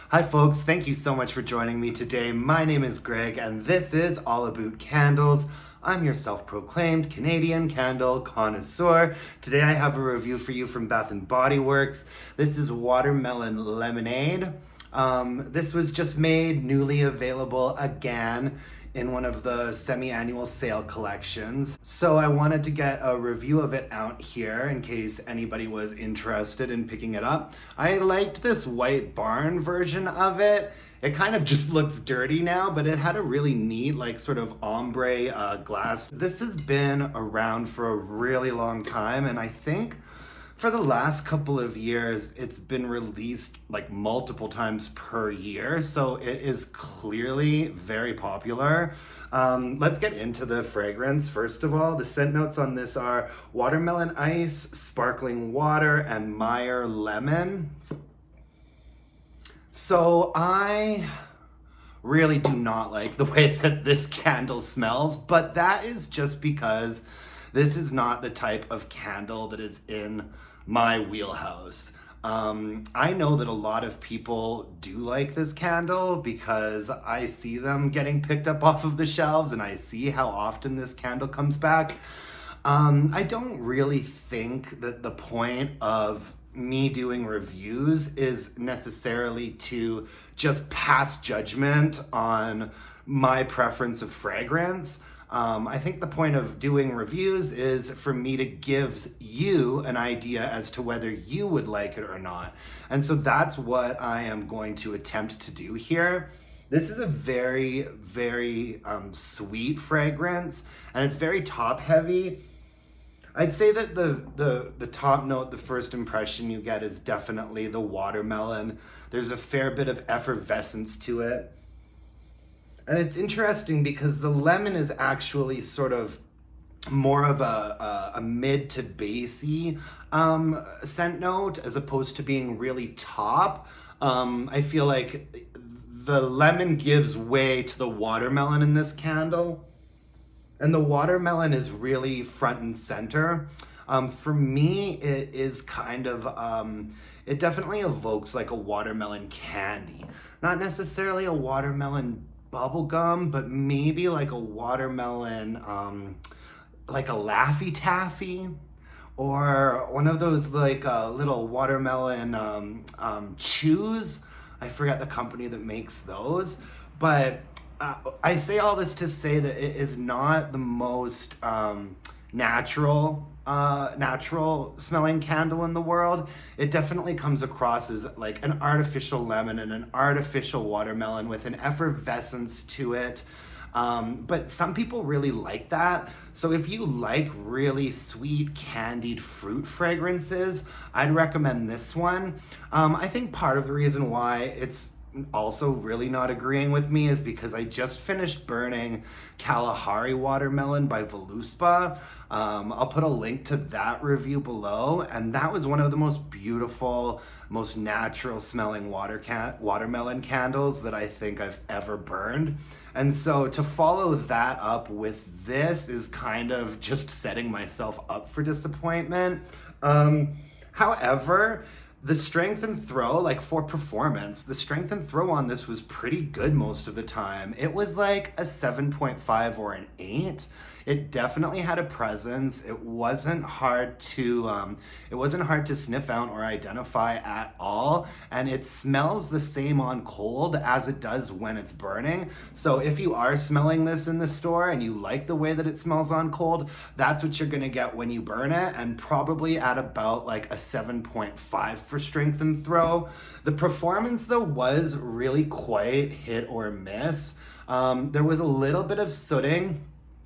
Hi folks, thank you so much for joining me today. My name is Greg and this is All About Candles. I'm your self-proclaimed Canadian candle connoisseur. Today I have a review for you from Bath & Body Works. This is Watermelon Lemonade. This was just made newly available again in one of the semi-annual sale collections. So I wanted to get a review of it out here in case anybody was interested in picking it up. I liked this white barn version of it. It kind of just looks dirty now, but it had a really neat, like, sort of ombre glass. This has been around for a really long time, and I think for the last couple of years, it's been released like multiple times per year, so it is clearly very popular. Let's get into the fragrance. First of all, the scent notes on this are watermelon ice, sparkling water, and Meyer lemon. So I really do not like the way that this candle smells, but that is just because this is not the type of candle that is in my wheelhouse. I know that a lot of people do like this candle because I see them getting picked up off of the shelves and I see how often this candle comes back. I don't really think that the point of me doing reviews is necessarily to just pass judgment on my preference of fragrance. I think the point of doing reviews is for me to give you an idea as to whether you would like it or not. And so that's what I am going to attempt to do here. This is a very, very sweet fragrance, and it's very top heavy. I'd say that the top note, the first impression you get is definitely the watermelon. There's a fair bit of effervescence to it. And it's interesting because the lemon is actually sort of more of a mid to bassy scent note as opposed to being really top. I feel like the lemon gives way to the watermelon in this candle. And the watermelon is really front and center. For me, it is kind of, it definitely evokes like a watermelon candy. Not necessarily a watermelon bubblegum, but maybe like a watermelon, like a Laffy Taffy, or one of those like little watermelon chews. I forget the company that makes those, but I say all this to say that it is not the most natural smelling candle in the world. It definitely comes across as like an artificial lemon and an artificial watermelon with an effervescence to it. But some people really like that. So if you like really sweet candied fruit fragrances, I'd recommend this one. I think part of the reason why it's also really not agreeing with me is because I just finished burning Kalahari Watermelon by Voluspa. I'll put a link to that review below, and that was one of the most beautiful, most natural smelling watermelon candles that I think I've ever burned. And so to follow that up with this is kind of just setting myself up for disappointment. However, the strength and throw, like for performance, the strength and throw on this was pretty good most of the time. It was like a 7.5 or an 8. It definitely had a presence. It wasn't hard to sniff out or identify at all. And it smells the same on cold as it does when it's burning. So if you are smelling this in the store and you like the way that it smells on cold, that's what you're gonna get when you burn it, and probably at about like a 7.5 for strength and throw. The performance though was really quite hit or miss. There was a little bit of sooting.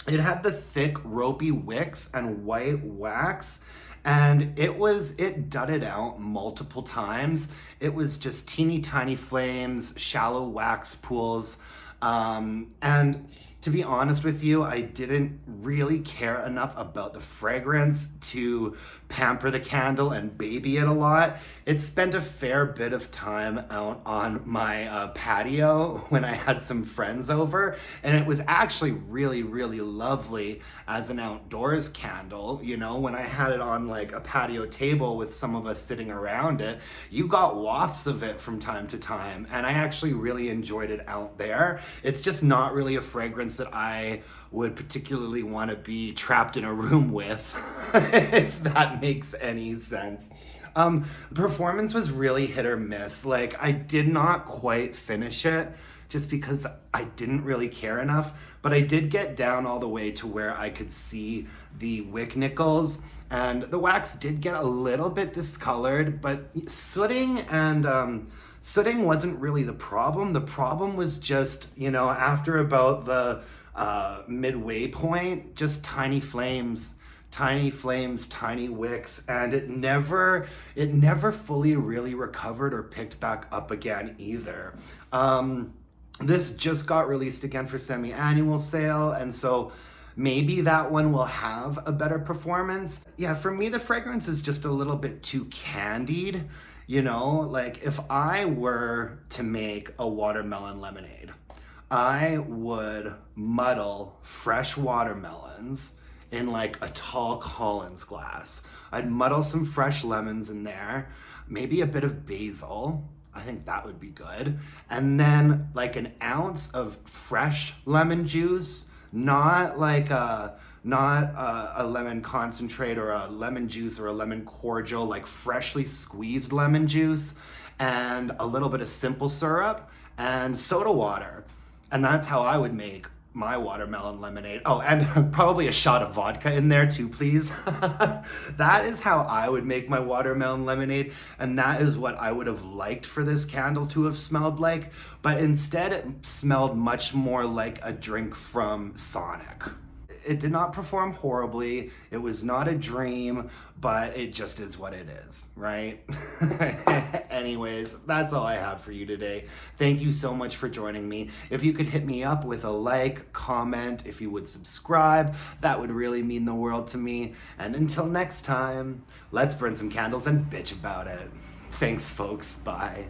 It had the thick ropey wicks and white wax, and it dudded out multiple times. It was just teeny tiny flames, shallow wax pools. And to be honest with you, I didn't really care enough about the fragrance to pamper the candle and baby it a lot. It spent a fair bit of time out on my patio when I had some friends over, and it was actually really, really lovely as an outdoors candle. You know, when I had it on like a patio table with some of us sitting around it, you got wafts of it from time to time, and I actually really enjoyed it out there. It's just not really a fragrance that I would particularly want to be trapped in a room with, if that makes any sense. The performance was really hit or miss. Like, I did not quite finish it just because I didn't really care enough, but I did get down all the way to where I could see the wick nickels, and the wax did get a little bit discolored, but sooting wasn't really the problem. The problem was just, you know, after about the midway point, just tiny flames, tiny wicks, and it never fully really recovered or picked back up again either. This just got released again for semi-annual sale, and so maybe that one will have a better performance. Yeah, for me, the fragrance is just a little bit too candied. You know, like if I were to make a watermelon lemonade, I would muddle fresh watermelons in like a tall Collins glass. I'd muddle some fresh lemons in there, maybe a bit of basil. I think that would be good. And then like an ounce of fresh lemon juice, not like a lemon concentrate or a lemon juice or a lemon cordial, like freshly squeezed lemon juice, and a little bit of simple syrup and soda water. And that's how I would make my watermelon lemonade. Oh, and probably a shot of vodka in there too, please. That is how I would make my watermelon lemonade, and that is what I would have liked for this candle to have smelled like, but instead it smelled much more like a drink from Sonic. It did not perform horribly. It was not a dream, but it just is what it is, right? Anyways, that's all I have for you today. Thank you so much for joining me. If you could hit me up with a like, comment, if you would subscribe, that would really mean the world to me. And until next time, let's burn some candles and bitch about it. Thanks, folks. Bye.